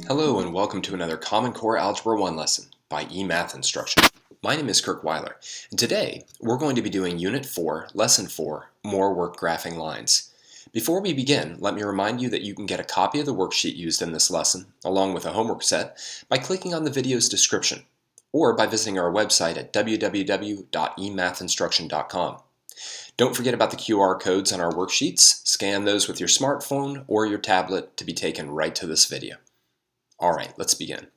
Hello and welcome to another Common Core Algebra 1 lesson by eMathInstruction. My name is Kirk Weiler, and today we're going to be doing Unit 4, Lesson 4, More Work Graphing Lines. Before we begin, let me remind you that you can get a copy of the worksheet used in this lesson, along with a homework set, by clicking on the video's description, or by visiting our website at www.emathinstruction.com. Don't forget about the QR codes on our worksheets. Scan those with your smartphone or your tablet to be taken right to this video. Alright, let's begin.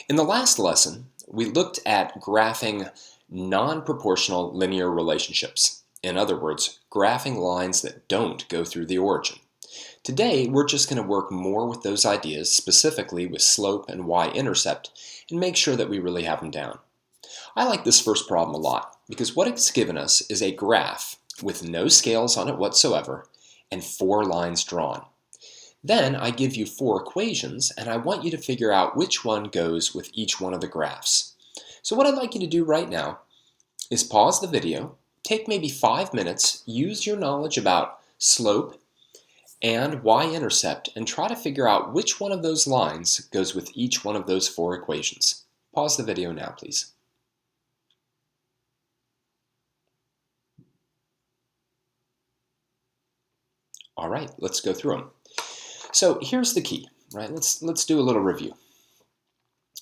In the last lesson, we looked at graphing non-proportional linear relationships. In other words, graphing lines that don't go through the origin. Today, we're just going to work more with those ideas, specifically with slope and y-intercept, and make sure that we really have them down. I like this first problem a lot, because what it's given us is a graph with no scales on it whatsoever, and 4 lines drawn. Then I give you 4 equations, and I want you to figure out which one goes with each one of the graphs. So what I'd like you to do right now is pause the video, take maybe 5 minutes, use your knowledge about slope and y-intercept, and try to figure out which one of those lines goes with each one of those 4 equations. Pause the video now, please. All right, let's go through them. So here's the key, right? Let's do a little review.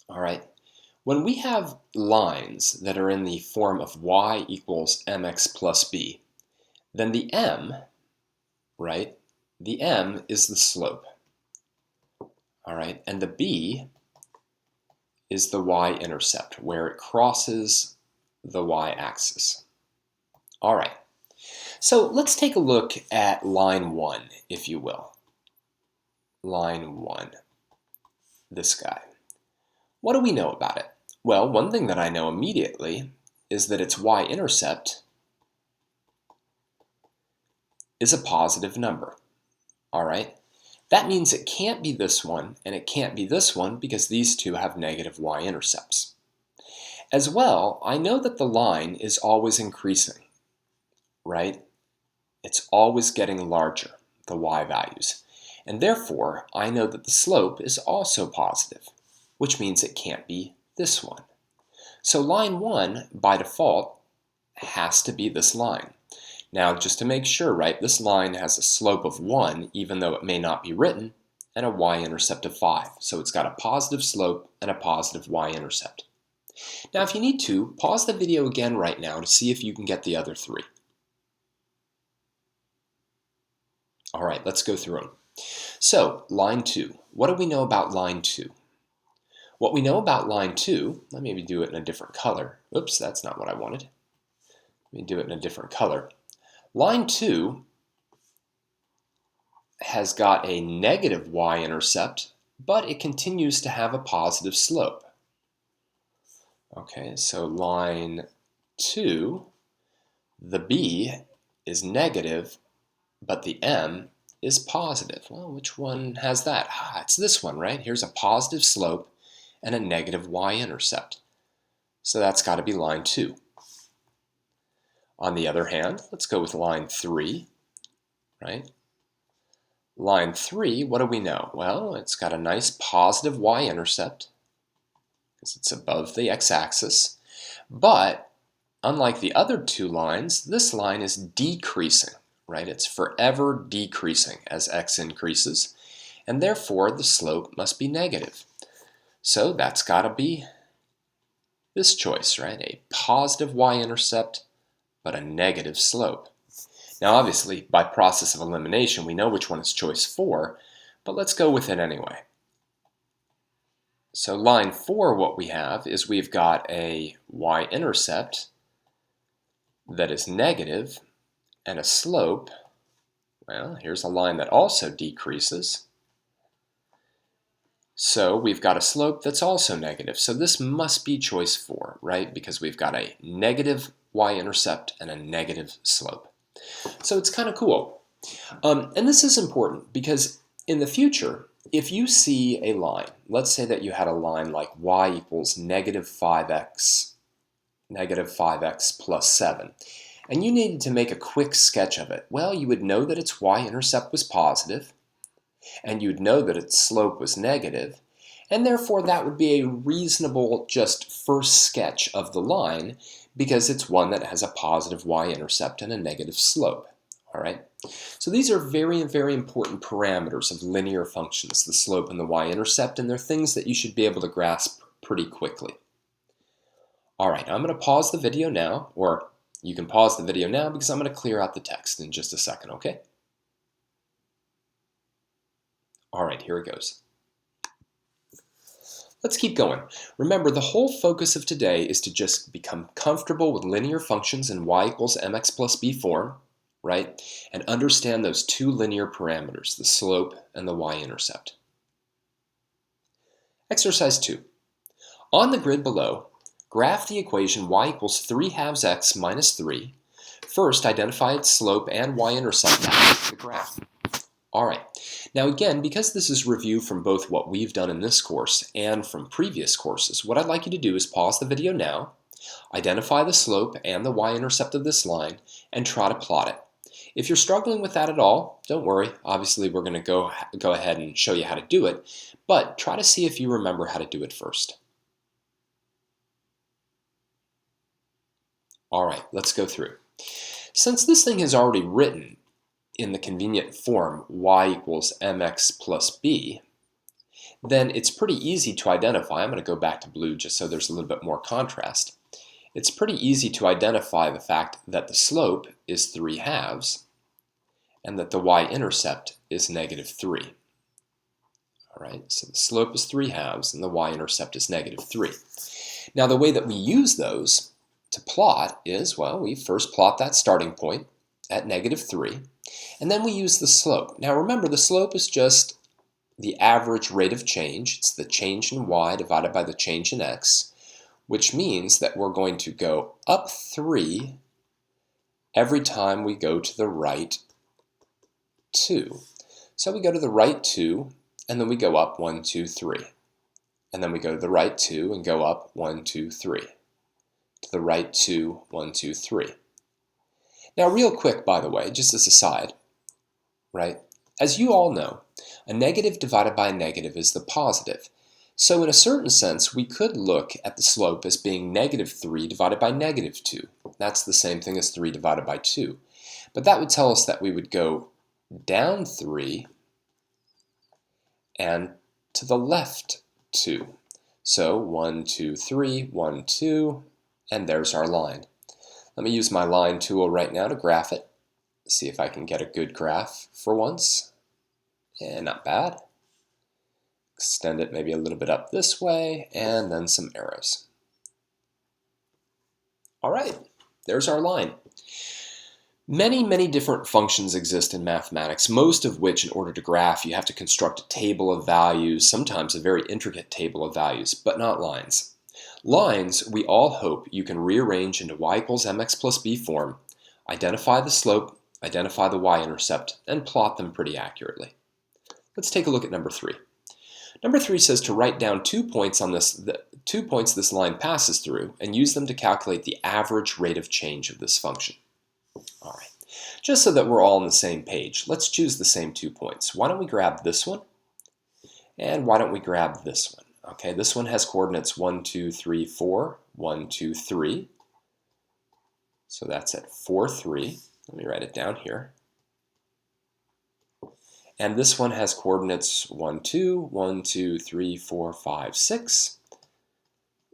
All right, when we have lines that are in the form of y equals mx plus b, then the m, right, the m is the slope. All right, and the b is the y-intercept, where it crosses the y-axis. All right, so let's take a look at line 1, if you will. Line 1, this guy. What do we know about it? Well, one thing that I know immediately is that its y-intercept is a positive number. All right, that means it can't be this one and it can't be this one because these two have negative y-intercepts. As well, I know that the line is always increasing, right? It's always getting larger, the y values. And therefore, I know that the slope is also positive, which means it can't be this one. So line 1, by default, has to be this line. Now, just to make sure, right, this line has a slope of 1, even though it may not be written, and a y-intercept of 5. So it's got a positive slope and a positive y-intercept. Now, if you need to, pause the video again right now to see if you can get the other 3. All right, let's go through them. So, line 2. What do we know about line 2? What we know about line 2, let me maybe do it in a different color. Oops, that's not what I wanted. Let me do it in a different color. Line 2 has got a negative y-intercept, but it continues to have a positive slope. Okay, so line 2, the b is negative, but the m is positive. Well, which one has that? It's this one, right? Here's a positive slope and a negative y-intercept. So that's got to be line 2. On the other hand, let's go with line 3, right? Line 3, what do we know? Well, it's got a nice positive y-intercept because it's above the x-axis. But unlike the other 2 lines, this line is decreasing. Right? It's forever decreasing as x increases, and therefore the slope must be negative. So that's got to be this choice, right? A positive y-intercept, but a negative slope. Now obviously, by process of elimination, we know which one is choice 4, but let's go with it anyway. So line 4, what we have is we've got a y-intercept that is negative, and a slope, well, here's a line that also decreases. So we've got a slope that's also negative. So this must be choice 4, right? Because we've got a negative y-intercept and a negative slope. So it's kind of cool. And this is important because in the future, if you see a line, let's say that you had a line like y equals negative 5x plus 7. And you needed to make a quick sketch of it. Well, you would know that its y-intercept was positive, and you'd know that its slope was negative, And therefore, that would be a reasonable just first sketch of the line because it's one that has a positive y-intercept and a negative slope. All right. So these are very, very important parameters of linear functions, the slope and the y-intercept, and they're things that you should be able to grasp pretty quickly. All right, I'm going to pause the video now, or you can pause the video now because I'm going to clear out the text in just a second, okay? All right, here it goes. Let's keep going. Remember, the whole focus of today is to just become comfortable with linear functions in y equals mx plus b form, right? And understand those two linear parameters, the slope and the y-intercept. Exercise 2. On the grid below, graph the equation y equals 3/2 x minus 3. First, identify its slope and y-intercept in the graph. All right. Now again, because this is review from both what we've done in this course and from previous courses, what I'd like you to do is pause the video now, identify the slope and the y-intercept of this line, and try to plot it. If you're struggling with that at all, don't worry. Obviously, we're going to go ahead and show you how to do it, but try to see if you remember how to do it first. All right, let's go through. Since this thing is already written in the convenient form y equals mx plus b, then it's pretty easy to identify. I'm going to go back to blue just so there's a little bit more contrast. It's pretty easy to identify the fact that the slope is 3/2 and that the y-intercept is negative 3. All right, so the slope is 3/2 and the y-intercept is negative 3. Now the way that we use those to plot is, well, we first plot that starting point at negative 3, and then we use the slope. Now remember, the slope is just the average rate of change. It's the change in y divided by the change in x, which means that we're going to go up 3 every time we go to the right 2. So we go to the right 2, and then we go up 1, 2, 3. And then we go to the right 2 and go up 1, 2, 3. To the right 2, 1, 2, 3. Now real quick, by the way, just as a side, right? As you all know, a negative divided by a negative is the positive. So in a certain sense, we could look at the slope as being negative 3 divided by negative 2. That's the same thing as 3 divided by 2. But that would tell us that we would go down 3 and to the left 2. So 1, 2, 3, 1, 2, and there's our line. Let me use my line tool right now to graph it. See if I can get a good graph for once. And not bad. Extend it maybe a little bit up this way, and then some arrows. All right, there's our line. Many, many different functions exist in mathematics, most of which, in order to graph, you have to construct a table of values, sometimes a very intricate table of values, but not lines. Lines, we all hope you can rearrange into y equals mx plus b form, identify the slope, identify the y-intercept, and plot them pretty accurately. Let's take a look at number 3. Number 3 says to write down 2 points on the 2 points this line passes through and use them to calculate the average rate of change of this function. All right, just so that we're all on the same page, let's choose the same 2 points. Why don't we grab this one? And why don't we grab this one? Okay, this one has coordinates 1, 2, 3, 4, 1, 2, 3. So that's at 4, 3. Let me write it down here. And this one has coordinates 1, 2, 1, 2, 3, 4, 5, 6.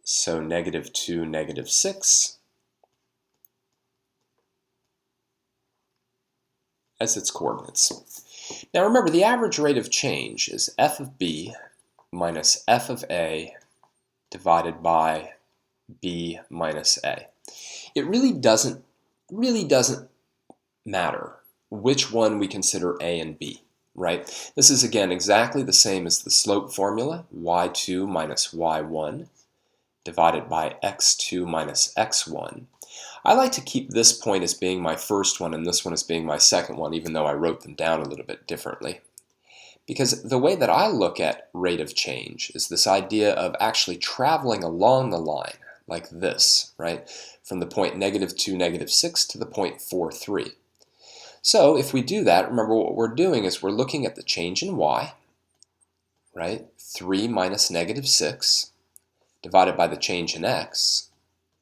So negative 2, negative 6 as its coordinates. Now remember, the average rate of change is f of b minus f of a divided by b minus a. It really doesn't matter which one we consider a and b, right? This is again exactly the same as the slope formula, y2 minus y1 divided by x2 minus x1. I like to keep this point as being my first one and this one as being my second one, even though I wrote them down a little bit differently. Because the way that I look at rate of change is this idea of actually traveling along the line, like this, right? From the point negative 2, negative 6 to the point 4, 3. So if we do that, remember what we're doing is we're looking at the change in y, right, 3 minus negative 6, divided by the change in x,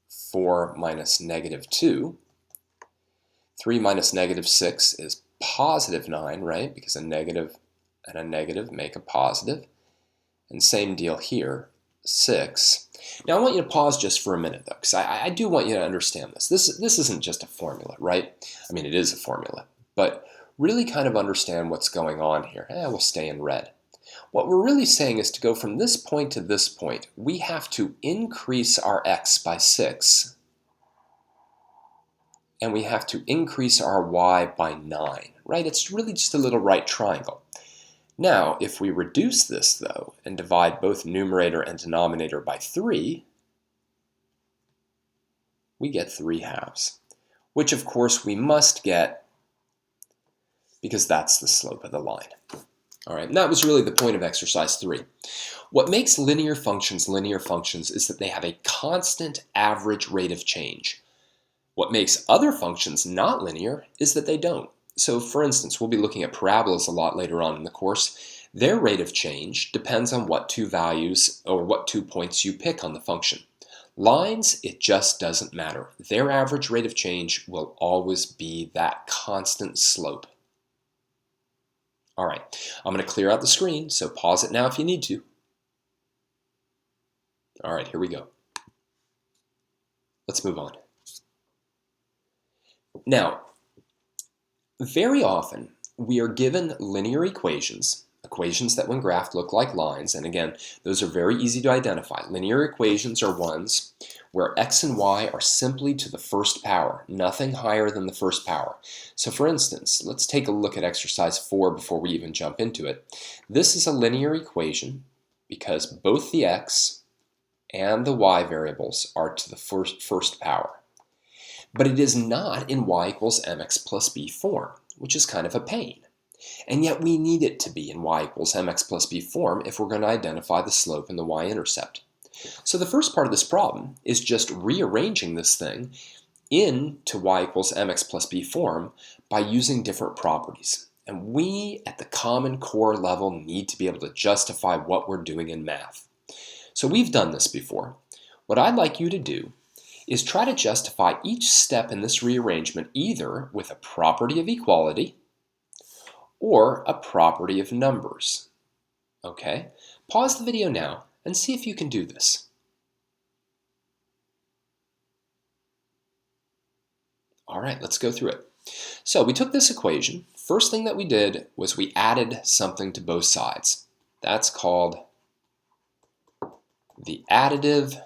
4 minus negative 2. 3 minus negative 6 is positive 9, right? Because a negative and a negative make a positive. And same deal here, 6. Now I want you to pause just for a minute though, because I do want you to understand this. This isn't just a formula, right? I mean, it is a formula, but really kind of understand what's going on here. We'll stay in red. What we're really saying is to go from this point to this point, we have to increase our x by 6, and we have to increase our y by 9, right? It's really just a little right triangle. Now, if we reduce this, though, and divide both numerator and denominator by 3, we get 3/2, which of course we must get because that's the slope of the line. All right, and that was really the point of exercise 3. What makes linear functions is that they have a constant average rate of change. What makes other functions not linear is that they don't. So for instance, we'll be looking at parabolas a lot later on in the course. Their rate of change depends on what two values or what 2 points you pick on the function. Lines, it just doesn't matter. Their average rate of change will always be that constant slope. All right, I'm going to clear out the screen, so pause it now if you need to. All right, here we go. Let's move on. Now, very often we are given linear equations that when graphed look like lines, and again, those are very easy to identify. Linear equations are ones where x and y are simply to the first power, nothing higher than the first power. So for instance, let's take a look at exercise 4 before we even jump into it. This is a linear equation because both the x and the y variables are to the first power. But it is not in y equals mx plus b form, which is kind of a pain. And yet we need it to be in y equals mx plus b form if we're going to identify the slope and the y-intercept. So the first part of this problem is just rearranging this thing into y equals mx plus b form by using different properties. And we, at the Common Core level, need to be able to justify what we're doing in math. So we've done this before. What I'd like you to do is try to justify each step in this rearrangement either with a property of equality or a property of numbers. Okay? Pause the video now and see if you can do this. All right, let's go through it. So we took this equation. First thing that we did was we added something to both sides. That's called the additive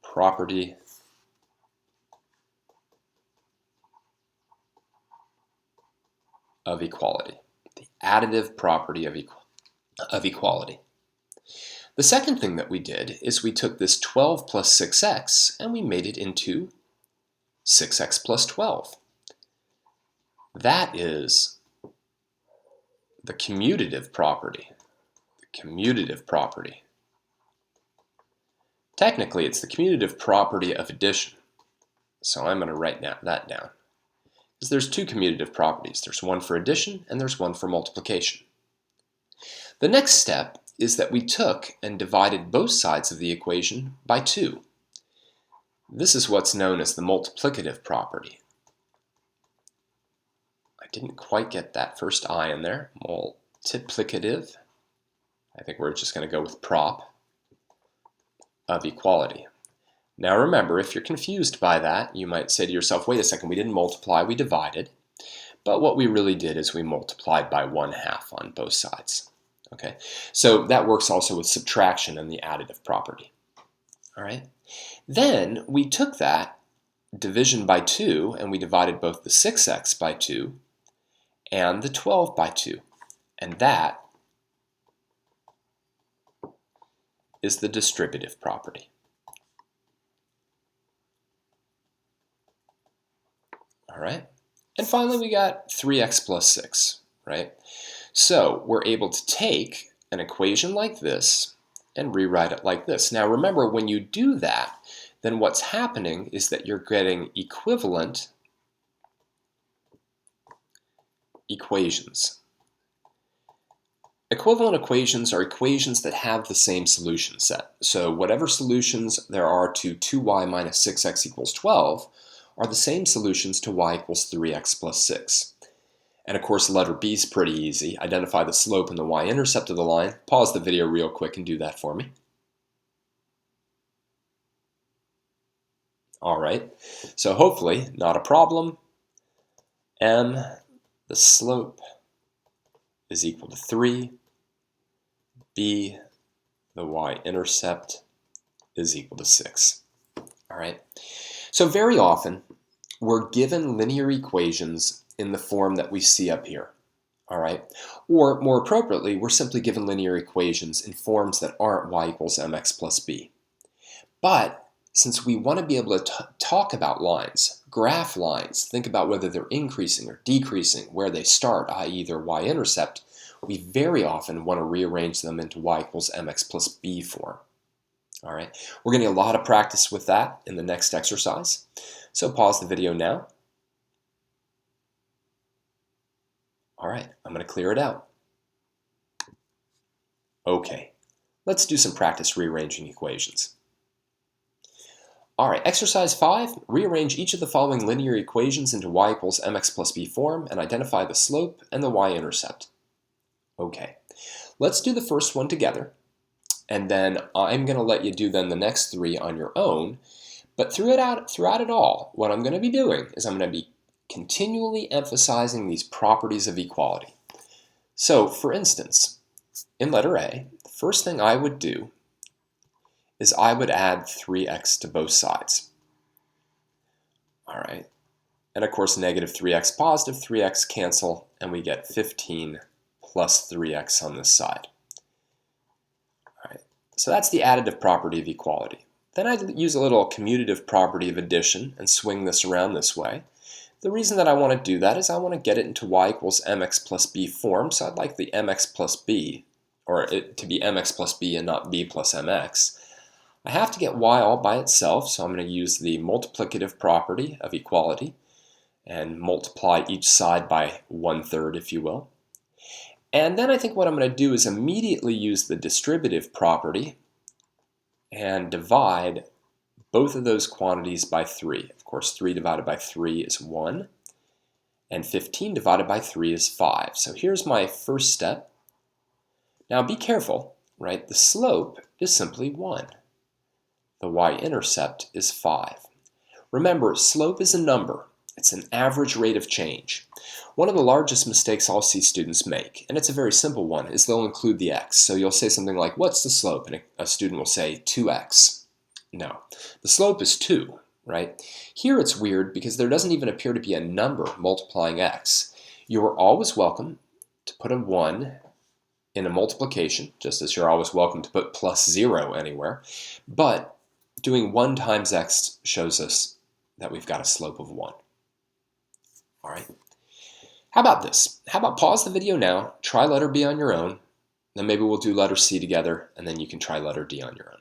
property of equality. The additive property of equality. The second thing that we did is we took this 12 plus 6x and we made it into 6x plus 12. That is the commutative property. The commutative property. Technically, it's the commutative property of addition. So I'm going to write that down. Because there's two commutative properties. There's one for addition and there's one for multiplication. The next step is that we took and divided both sides of the equation by 2. This is what's known as the multiplicative property. I didn't quite get that first I in there. Multiplicative. I think we're just going to go with prop of equality. Now remember, if you're confused by that, you might say to yourself, wait a second, we didn't multiply, we divided. But what we really did is we multiplied by 1/2 on both sides. Okay, so that works also with subtraction and the additive property. All right, then we took that division by 2 and we divided both the 6x by 2 and the 12 by 2. And that is the distributive property. All right, and finally we got 3x plus 6, right? So we're able to take an equation like this and rewrite it like this. Now remember, when you do that, then what's happening is that you're getting equivalent equations. equivalent equations are equations that have the same solution set. So whatever solutions there are to 2y minus 6x equals 12 are the same solutions to y equals 3x plus 6. And of course, letter B is pretty easy. Identify the slope and the y-intercept of the line. Pause the video real quick and do that for me. All right, so hopefully not a problem. M, the slope, is equal to 3. B, the y-intercept, is equal to 6. All right, so very often we're given linear equations in the form that we see up here. All right, or more appropriately, we're simply given linear equations in forms that aren't y equals mx plus b. But since we want to be able to talk about lines, graph lines, think about whether they're increasing or decreasing, where they start, i.e. their y-intercept, we very often want to rearrange them into y equals mx plus b form. All right, we're going to get a lot of practice with that in the next exercise. So pause the video now. All right, I'm going to clear it out. Okay, let's do some practice rearranging equations. All right, exercise 5, rearrange each of the following linear equations into y equals mx plus b form and identify the slope and the y-intercept. Okay, let's do the first one together, and then I'm going to let you do then the next 3 on your own. But throughout it all, what I'm going to be doing is I'm going to be continually emphasizing these properties of equality. So, for instance, in letter A, the first thing I would do is I would add 3x to both sides. All right, and of course negative 3x, positive 3x cancel, and we get 15 plus 3x on this side. All right, so that's the additive property of equality. Then I'd use a little commutative property of addition and swing this around this way. The reason that I want to do that is I want to get it into y equals mx plus b form, so I'd like the mx plus b, or it to be mx plus b and not b plus mx. I have to get y all by itself, so I'm going to use the multiplicative property of equality and multiply each side by 1/3, if you will. And then I think what I'm going to do is immediately use the distributive property and divide both of those quantities by 3. Of course, 3 divided by 3 is 1, and 15 divided by 3 is 5. So here's my first step. Now be careful, right? The slope is simply 1. The y-intercept is 5. Remember, slope is a number. It's an average rate of change. One of the largest mistakes I'll see students make, and it's a very simple one, is they'll include the x. So you'll say something like, what's the slope? And a student will say 2x. No, the slope is 2, right? Here it's weird because there doesn't even appear to be a number multiplying x. You are always welcome to put a 1 in a multiplication, just as you're always welcome to put plus 0 anywhere. But doing 1 times x shows us that we've got a slope of 1. All right. How about this? How about pause the video now, try letter B on your own, then maybe we'll do letter C together, and then you can try letter D on your own.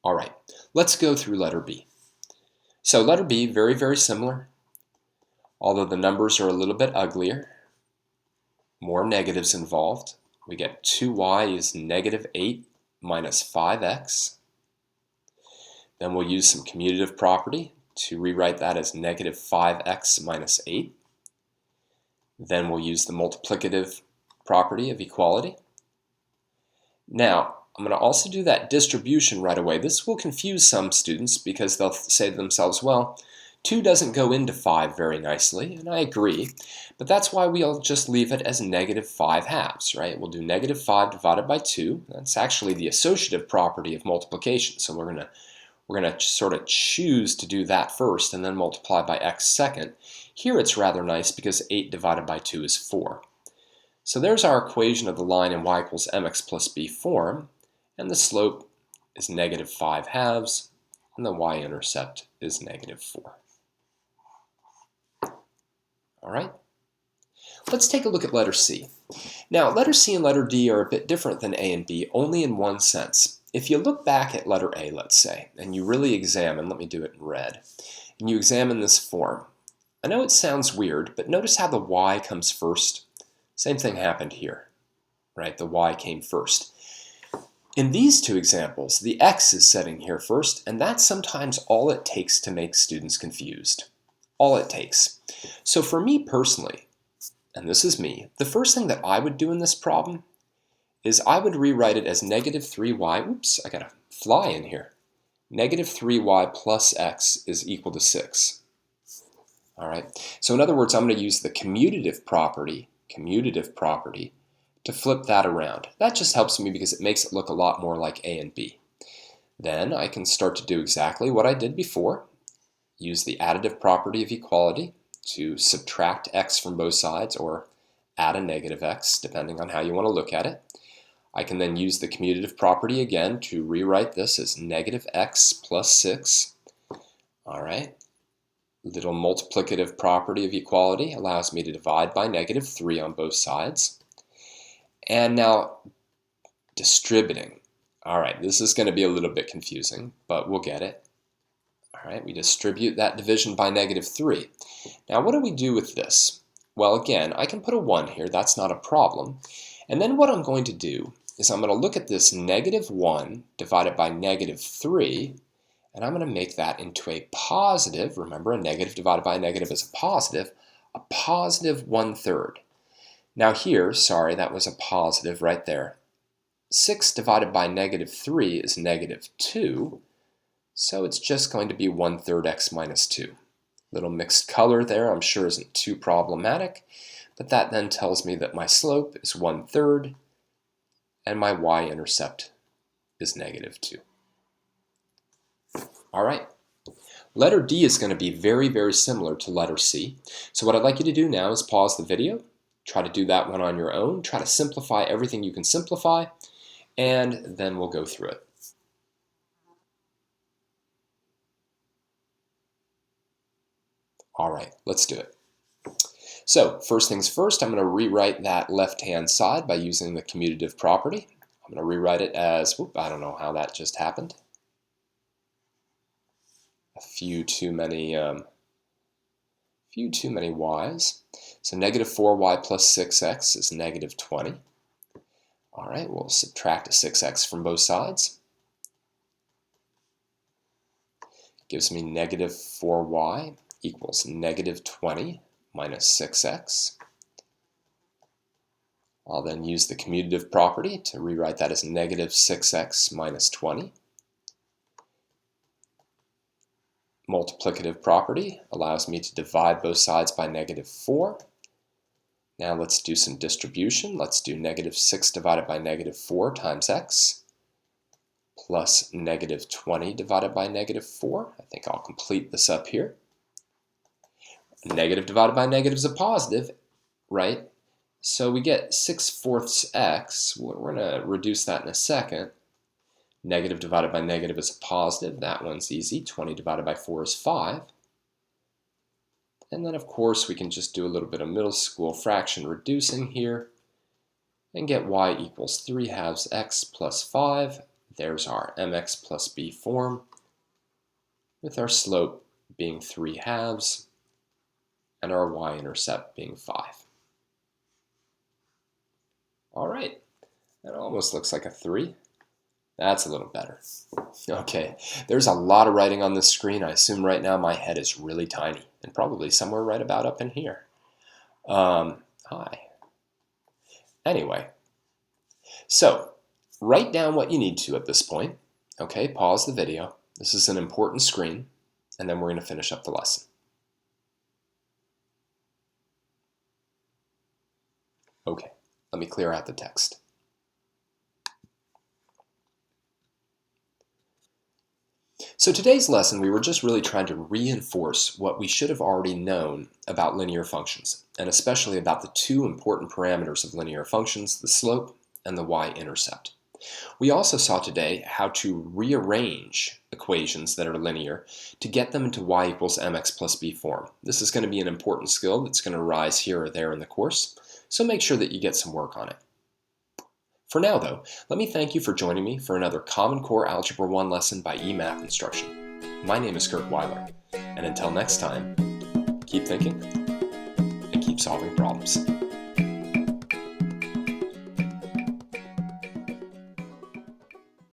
All right, let's go through letter B. So letter B, very, very similar, although the numbers are a little bit uglier, more negatives involved. We get 2y is negative 8 minus 5x. Then we'll use some commutative property to rewrite that as negative 5x minus 8. Then we'll use the multiplicative property of equality. Now, I'm going to also do that distribution right away. This will confuse some students because they'll say to themselves, well, 2 doesn't go into 5 very nicely, and I agree, but that's why we'll just leave it as negative 5 halves, right? We'll do negative 5 divided by 2. That's actually the associative property of multiplication, so we're going to sort of choose to do that first and then multiply by x second. Here it's rather nice because 8 divided by 2 is 4. So there's our equation of the line in y equals mx plus b form, and the slope is negative 5 halves, and the y-intercept is negative 4. All right, let's take a look at letter C. Now, letter C and letter D are a bit different than A and B, only in one sense. If you look back at letter A, let's say, and you really examine, let me do it in red, and you examine this form, I know it sounds weird, but notice how the y comes first. Same thing happened here, right? The y came first. In these two examples, the x is setting here first, and that's sometimes all it takes to make students confused. All it takes. So for me personally, and this is me, the first thing that I would do in this problem is I would rewrite it as negative 3y, oops, I got a fly in here. Negative 3y plus x is equal to 6. All right, so in other words, I'm going to use the commutative property to flip that around. That just helps me because it makes it look a lot more like A and B. Then I can start to do exactly what I did before. Use the additive property of equality to subtract x from both sides or add a negative x, depending on how you want to look at it. I can then use the commutative property again to rewrite this as negative x plus 6. All right. Little multiplicative property of equality allows me to divide by negative 3 on both sides. And now distributing. All right, this is going to be a little bit confusing, but we'll get it. All right, we distribute that division by negative 3. Now what do we do with this? Well, again, I can put a 1 here. That's not a problem. And then what I'm going to do is I'm going to look at this negative 1 divided by negative 3, and I'm going to make that into a positive. Remember, a negative divided by a negative is a positive 1/3. Now here, sorry, that was a positive right there. 6 divided by negative 3 is negative 2, so it's just going to be 1/3 x minus 2. Little mixed color there, I'm sure isn't too problematic, but that then tells me that my slope is 1/3 and my y-intercept is negative 2. All right, letter D is going to be very, very similar to letter C. So what I'd like you to do now is pause the video, try to do that one on your own, try to simplify everything you can simplify, and then we'll go through it. All right, let's do it. So first things first, I'm going to rewrite that left-hand side by using the commutative property. I'm going to rewrite it as, I don't know how that just happened. A few too many y's. So negative 4y plus 6x is negative 20. All right, we'll subtract a 6x from both sides. Gives me negative 4y equals negative 20 minus 6x. I'll then use the commutative property to rewrite that as negative 6x minus 20. Multiplicative property allows me to divide both sides by negative 4. Now let's do some distribution. Let's do negative 6 divided by negative 4 times x plus negative 20 divided by negative 4. I think I'll complete this up here. Negative divided by negative is a positive, right? So we get 6/4 x. We're going to reduce that in a second. Negative divided by negative is a positive. That one's easy. 20 divided by 4 is 5. And then, of course, we can just do a little bit of middle school fraction reducing here and get y equals 3/2 x plus 5. There's our mx plus b form with our slope being 3/2 and our y-intercept being 5. All right, that almost looks like a 3. That's a little better. Okay, there's a lot of writing on this screen. I assume right now my head is really tiny and probably somewhere right about up in here. Hi. Anyway, so write down what you need to at this point. Okay, pause the video. This is an important screen, and then we're going to finish up the lesson. Okay, let me clear out the text. So today's lesson, we were just really trying to reinforce what we should have already known about linear functions, and especially about the two important parameters of linear functions, the slope and the y-intercept. We also saw today how to rearrange equations that are linear to get them into y equals mx plus b form. This is going to be an important skill that's going to rise here or there in the course, so make sure that you get some work on it. For now, though, let me thank you for joining me for another Common Core Algebra 1 lesson by eMathInstruction. My name is Kirk Weiler, and until next time, Keep thinking and keep solving problems.